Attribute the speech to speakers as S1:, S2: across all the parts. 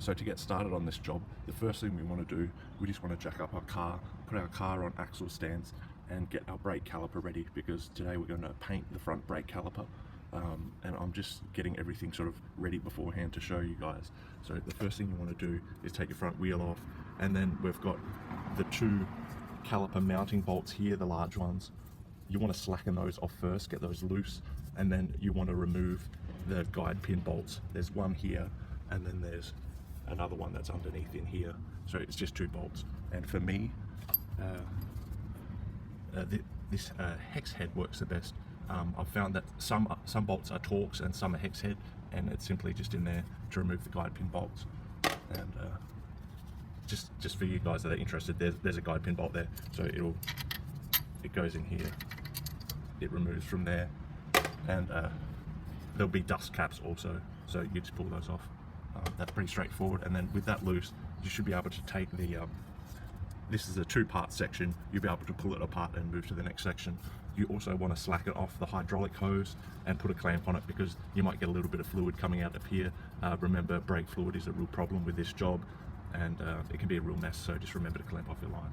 S1: So to get started on this job, the first thing we want to do, we just want to jack up our car, put our car on axle stands and get our brake caliper ready, because today we're going to paint the front brake caliper. And I'm just getting everything sort of ready beforehand to show you guys. So the first thing you want to do is take your front wheel off, and then we've got the two caliper mounting bolts here, the large ones. You want to slacken those off first, get those loose, and then you want to remove the guide pin bolts. There's one here, and then there's another one that's underneath in here. So it's just two bolts. And for me, this hex head works the best. I've found that some bolts are Torx and some are hex head, and it's simply just in there to remove the guide pin bolts. And just for you guys that are interested, there's a guide pin bolt there, so it goes in here, it removes from there, and there'll be dust caps also, so you just pull those off. That's pretty straightforward. And then with that loose, you should be able to take the this is a two-part section, you'll be able to pull it apart and move to the next section. You also want to slacken off the hydraulic hose and put a clamp on it, because you might get a little bit of fluid coming out of here. Remember, brake fluid is a real problem with this job, and it can be a real mess, so just remember to clamp off your line.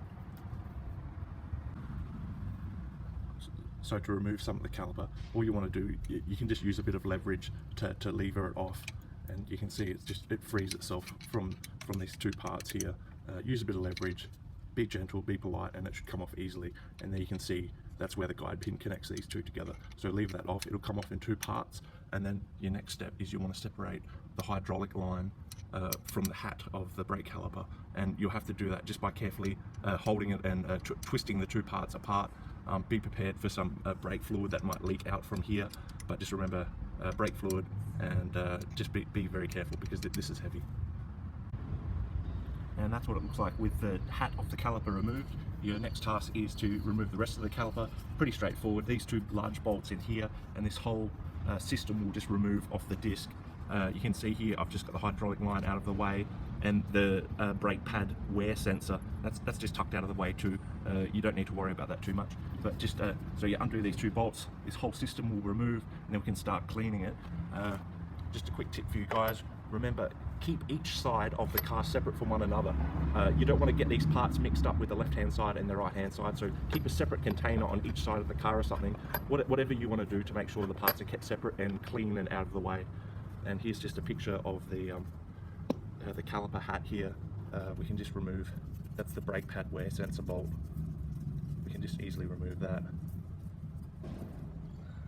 S1: So to remove some of the caliper, all you want to do, you can just use a bit of leverage to lever it off, and you can see it frees itself from these two parts here. Use a bit of leverage, be gentle, be polite, and it should come off easily. And there you can see that's where the guide pin connects these two together. So leave that off, it'll come off in two parts. And then your next step is you want to separate the hydraulic line from the hat of the brake caliper, and you'll have to do that just by carefully holding it and twisting the two parts apart. Be prepared for some brake fluid that might leak out from here, but just remember brake fluid, and just be very careful, because this is heavy. And that's what it looks like with the hat of the caliper removed. Your next task is to remove the rest of the caliper. Pretty straightforward. These two large bolts in here, and this whole system will just remove off the disc. You can see here I've just got the hydraulic line out of the way, and the brake pad wear sensor, that's just tucked out of the way too. You don't need to worry about that too much. But just so you undo these two bolts, this whole system will remove, and then we can start cleaning it. Just a quick tip for you guys, remember, keep each side of the car separate from one another. You don't want to get these parts mixed up with the left hand side and the right hand side, so keep a separate container on each side of the car or something. Whatever you want to do to make sure the parts are kept separate and clean and out of the way. And here's just a picture of the caliper hat here. We can just remove, that's the brake pad wear sensor bolt. We can just easily remove that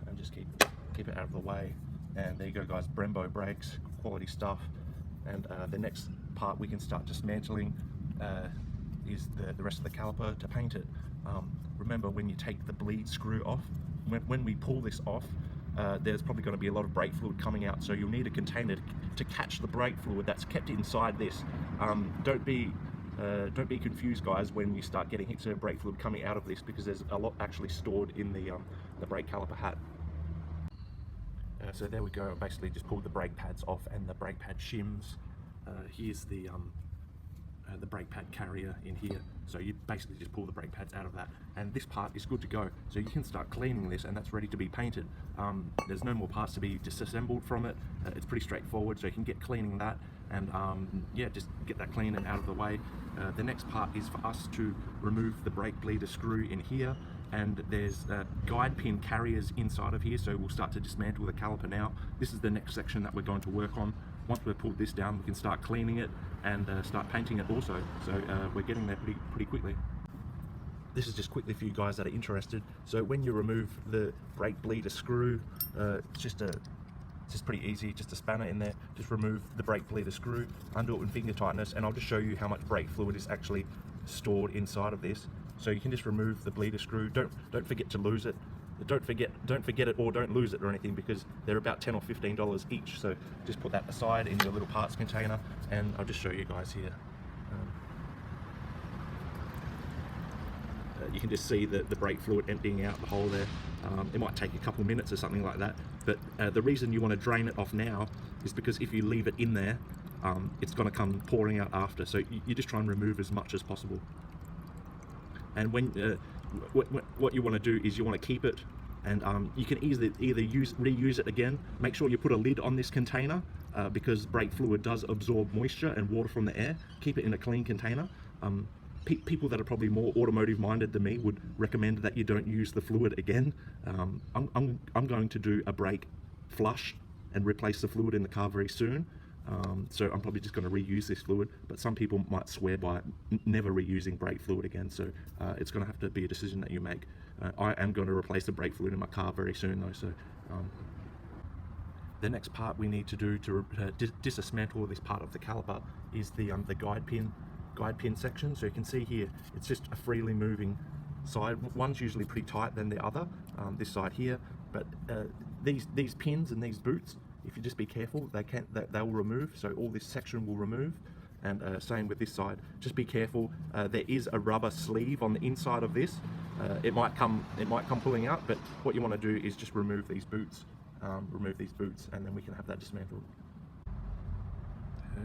S1: and just keep it out of the way. And there you go guys, Brembo brakes, quality stuff. And the next part we can start dismantling is the rest of the caliper to paint it. Remember, when you take the bleed screw off, when we pull this off, there's probably going to be a lot of brake fluid coming out, so you'll need a container to catch the brake fluid that's kept inside this. Don't be confused guys when you start getting hits of brake fluid coming out of this, because there's a lot actually stored in the brake caliper hat. So there we go, I basically just pulled the brake pads off and the brake pad shims. Here's the brake pad carrier in here, so you basically just pull the brake pads out of that, and this part is good to go, so you can start cleaning this, and that's ready to be painted. There's no more parts to be disassembled from it. It's pretty straightforward, so you can get cleaning that, and yeah, just get that clean and out of the way. The next part is for us to remove the brake bleeder screw in here, and there's guide pin carriers inside of here, so we'll start to dismantle the caliper now. This is the next section that we're going to work on. Once we've pulled this down, we can start cleaning it and start painting it also, so we're getting there pretty quickly. This is just quickly for you guys that are interested. So when you remove the brake bleeder screw, it's just pretty easy, just a spanner in there, just remove the brake bleeder screw, undo it with finger tightness, and I'll just show you how much brake fluid is actually stored inside of this. So you can just remove the bleeder screw. Don't forget to lose it. Don't forget it, or don't lose it or anything, because they're about $10 or $15 each. So just put that aside in your little parts container, and I'll just show you guys here. You can just see the brake fluid emptying out the hole there. It might take a couple minutes or something like that, but the reason you want to drain it off now is because if you leave it in there, it's going to come pouring out after. So you just try and remove as much as possible. And when what you want to do is you want to keep it and you can either reuse it again. Make sure you put a lid on this container because brake fluid does absorb moisture and water from the air. Keep it in a clean container. People that are probably more automotive minded than me would recommend that you don't use the fluid again. I'm going to do a brake flush and replace the fluid in the car very soon. So I'm probably just going to reuse this fluid, but some people might swear by never reusing brake fluid again. So it's going to have to be a decision that you make. I am going to replace the brake fluid in my car very soon though. So the next part we need to do to disassemble this part of the caliper is the guide pin section. So you can see here, it's just a freely moving side. One's usually pretty tight than the other, this side here, but these pins and these boots, if you just be careful, they will remove. So all this section will remove, and same with this side. Just be careful. There is a rubber sleeve on the inside of this. It might come pulling out, but what you want to do is just remove these boots, and then we can have that dismantled.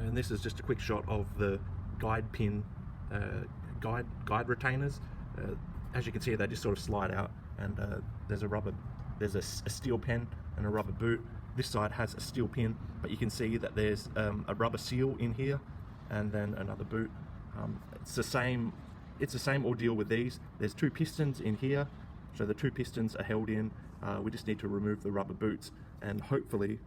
S1: And this is just a quick shot of the guide pin, guide retainers. As you can see, they just sort of slide out, and there's a steel pen and a rubber boot. This side has a steel pin, but you can see that there's a rubber seal in here, and then another boot. It's the same ordeal with these. There's two pistons in here, so the two pistons are held in. We just need to remove the rubber boots, and hopefully,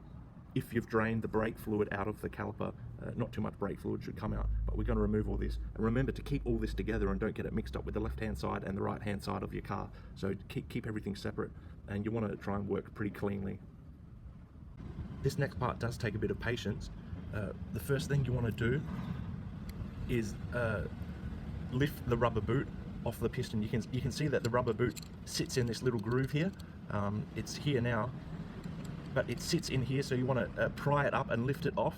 S1: if you've drained the brake fluid out of the caliper, not too much brake fluid should come out, but we're going to remove all this. And remember to keep all this together and don't get it mixed up with the left-hand side and the right-hand side of your car. So keep everything separate, and you want to try and work pretty cleanly. This next part does take a bit of patience. The first thing you want to do is lift the rubber boot off the piston. You can see that the rubber boot sits in this little groove here. It's here now, but it sits in here, so you want to pry it up and lift it off.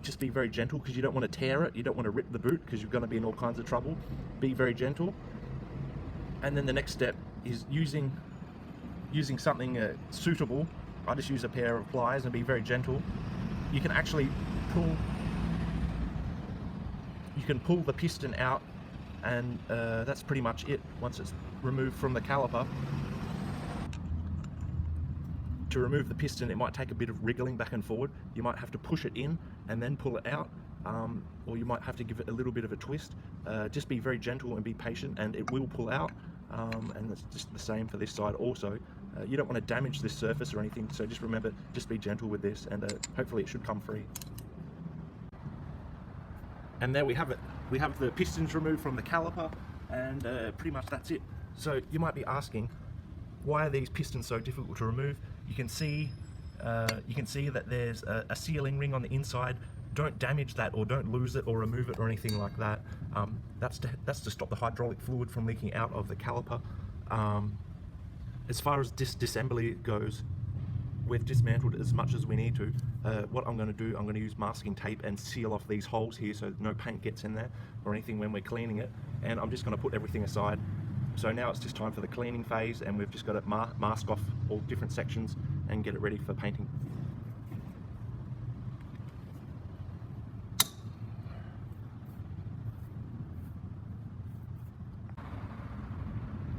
S1: Just be very gentle, because you don't want to tear it, you don't want to rip the boot, because you're going to be in all kinds of trouble. Be very gentle. And then the next step is using something suitable. I just use a pair of pliers and be very gentle. You can actually pull the piston out, and that's pretty much it once it's removed from the caliper. To remove the piston, it might take a bit of wriggling back and forward. You might have to push it in and then pull it out, or you might have to give it a little bit of a twist. Just be very gentle and be patient, and it will pull out. And it's just the same for this side also. You don't want to damage this surface or anything, so just remember, just be gentle with this, and hopefully it should come free. And there we have it. We have the pistons removed from the caliper, and pretty much that's it. So you might be asking, why are these pistons so difficult to remove? You can see that there's a sealing ring on the inside. Don't damage that, or don't lose it, or remove it, or anything like that. That's to stop the hydraulic fluid from leaking out of the caliper. As far as disassembly goes, we've dismantled as much as we need to. What I'm going to do, I'm going to use masking tape and seal off these holes here so no paint gets in there or anything when we're cleaning it. And I'm just going to put everything aside. So now it's just time for the cleaning phase, and we've just got to mask off all different sections and get it ready for painting.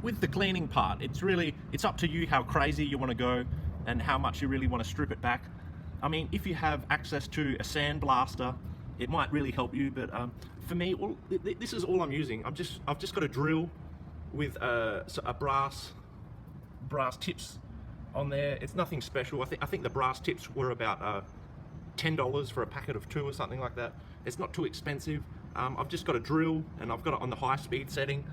S1: With the cleaning part, it's up to you how crazy you want to go and how much you really want to strip it back. I mean, if you have access to a sandblaster, it might really help you, but for me, this is all I'm using. I've just got a drill with a brass tips on there. It's nothing special. I think the brass tips were about $10 for a packet of 2 or something like that. It's not too expensive. I've just got a drill, and I've got it on the high speed setting.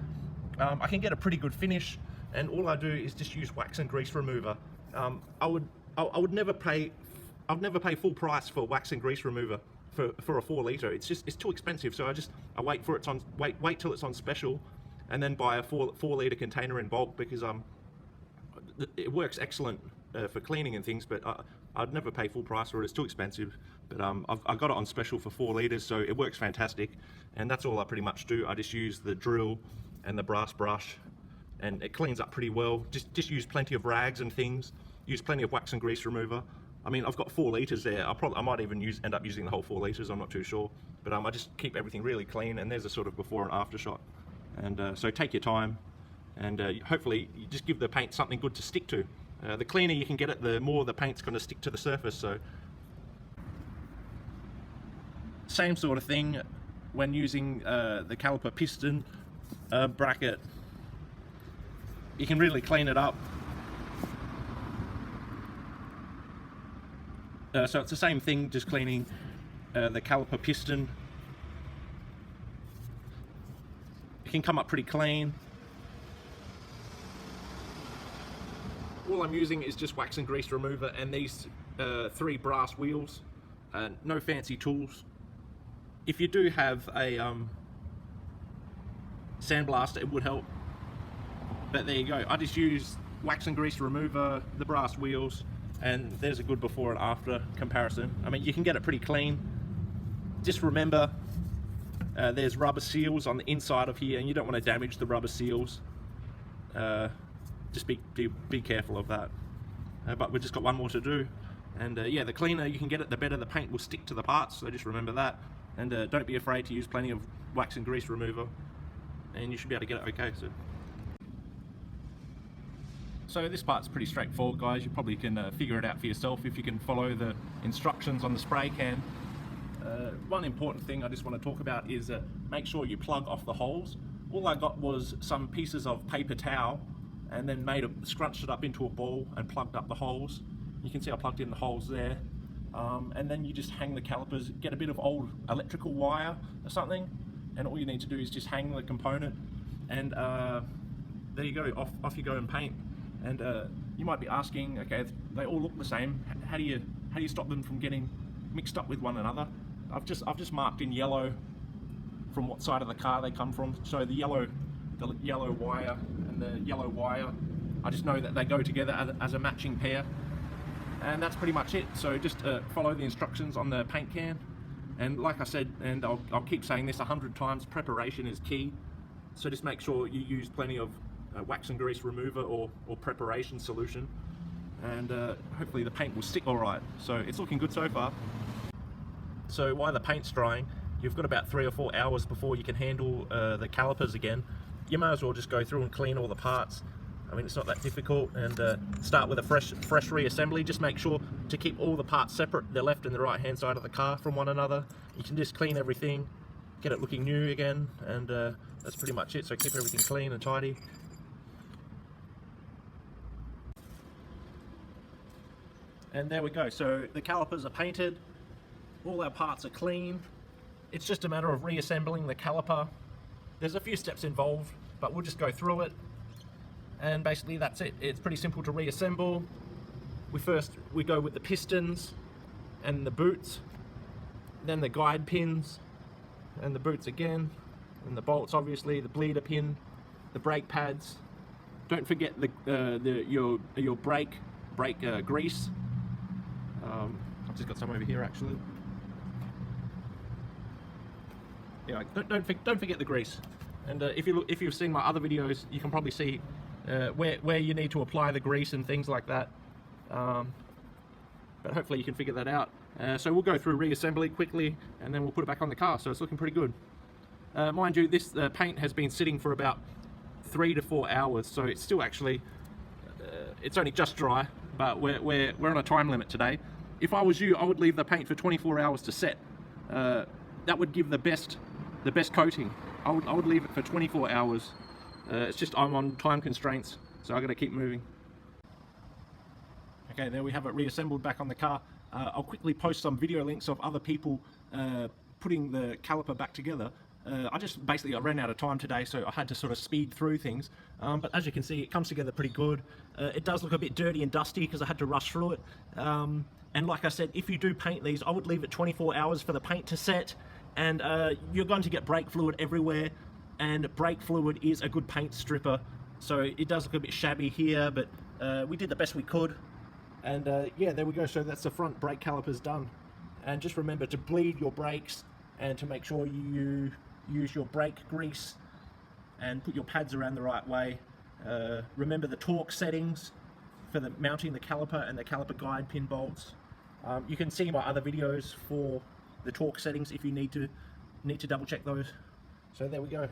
S1: I can get a pretty good finish, and all I do is just use wax and grease remover. I would never pay full price for wax and grease remover for a 4 litre. It's too expensive. So I wait for wait till it's on special, and then buy a 4 litre container in bulk, because it works excellent for cleaning and things. But I'd never pay full price for it. It's too expensive. But I got it on special for 4 litres, so it works fantastic. And that's all I pretty much do. I just use the drill and the brass brush, and it cleans up pretty well. Just use plenty of rags and things. Use plenty of wax and grease remover. I mean, I've got 4 litres there. I might even end up using the whole 4 litres. I'm not too sure. But I just keep everything really clean. And there's a sort of before and after shot. And so take your time and hopefully you just give the paint something good to stick to. The cleaner you can get it, the more the paint's going to stick to the surface. So same sort of thing when using the caliper piston bracket. You can really clean it up. So it's the same thing, just cleaning the caliper piston. It can come up pretty clean. All I'm using is just wax and grease remover and these 3 brass wheels. No fancy tools. If you do have a sandblaster, it would help. But there you go. I just use wax and grease remover, the brass wheels, and there's a good before and after comparison. I mean, you can get it pretty clean. Just remember, there's rubber seals on the inside of here, and you don't want to damage the rubber seals. Just be careful of that. But we've just got one more to do, and yeah, the cleaner you can get it, the better the paint will stick to the parts. So just remember that, and don't be afraid to use plenty of wax and grease remover, and you should be able to get it okay. So this part's pretty straightforward, guys. You probably can figure it out for yourself if you can follow the instructions on the spray can. One important thing I just want to talk about is make sure you plug off the holes. All I got was some pieces of paper towel and then scrunched it up into a ball and plugged up the holes. You can see I plugged in the holes there. And then you just hang the calipers, get a bit of old electrical wire or something, and all you need to do is just hang the component, and there you go, off you go and paint. And you might be asking, okay, they all look the same. How do you stop them from getting mixed up with one another? I've just marked in yellow from what side of the car they come from. So the yellow wire and the yellow wire, I just know that they go together as a matching pair. And that's pretty much it. So just follow the instructions on the paint can. And like I said, and I'll keep saying this 100 times, preparation is key. So just make sure you use plenty of wax and grease remover or preparation solution, and hopefully the paint will stick all right. So it's looking good so far. So while the paint's drying, you've got about 3 or 4 hours before you can handle the calipers again. You may as well just go through and clean all the parts. I mean, it's not that difficult, and start with a fresh reassembly. Just make sure to keep all the parts separate, the left and the right hand side of the car from one another. You can just clean everything, get it looking new again, and that's pretty much it. So keep everything clean and tidy. And there we go. So the calipers are painted, all our parts are clean. It's just a matter of reassembling the caliper. There's a few steps involved, but we'll just go through it. And basically that's it. It's pretty simple to reassemble. We go with the pistons and the boots, then the guide pins and the boots again, and the bolts, obviously, the bleeder pin, the brake pads. Don't forget your brake grease. I've just got some over here actually. Yeah, don't forget the grease. And if you've seen my other videos, you can probably see where you need to apply the grease and things like that. But hopefully you can figure that out. So we'll go through reassembly quickly, and then we'll put it back on the car. So it's looking pretty good. Mind you, this paint has been sitting for about 3 to 4 hours, so it's still actually it's only just dry. But we're on a time limit today. If I was you, I would leave the paint for 24 hours to set. That would give the best coating. I would leave it for 24 hours. It's just I'm on time constraints, so I got to keep moving. Okay, there we have it reassembled back on the car. I'll quickly post some video links of other people putting the caliper back together. I ran out of time today, so I had to sort of speed through things. But as you can see, it comes together pretty good. It does look a bit dirty and dusty because I had to rush through it. And like I said, if you do paint these, I would leave it 24 hours for the paint to set. And you're going to get brake fluid everywhere. And brake fluid is a good paint stripper. So it does look a bit shabby here, but we did the best we could. And yeah, there we go. So that's the front brake calipers done. And just remember to bleed your brakes and to make sure you use your brake grease and put your pads around the right way. Remember the torque settings for mounting the caliper and the caliper guide pin bolts. You can see my other videos for the torque settings if you need to double check those. So there we go.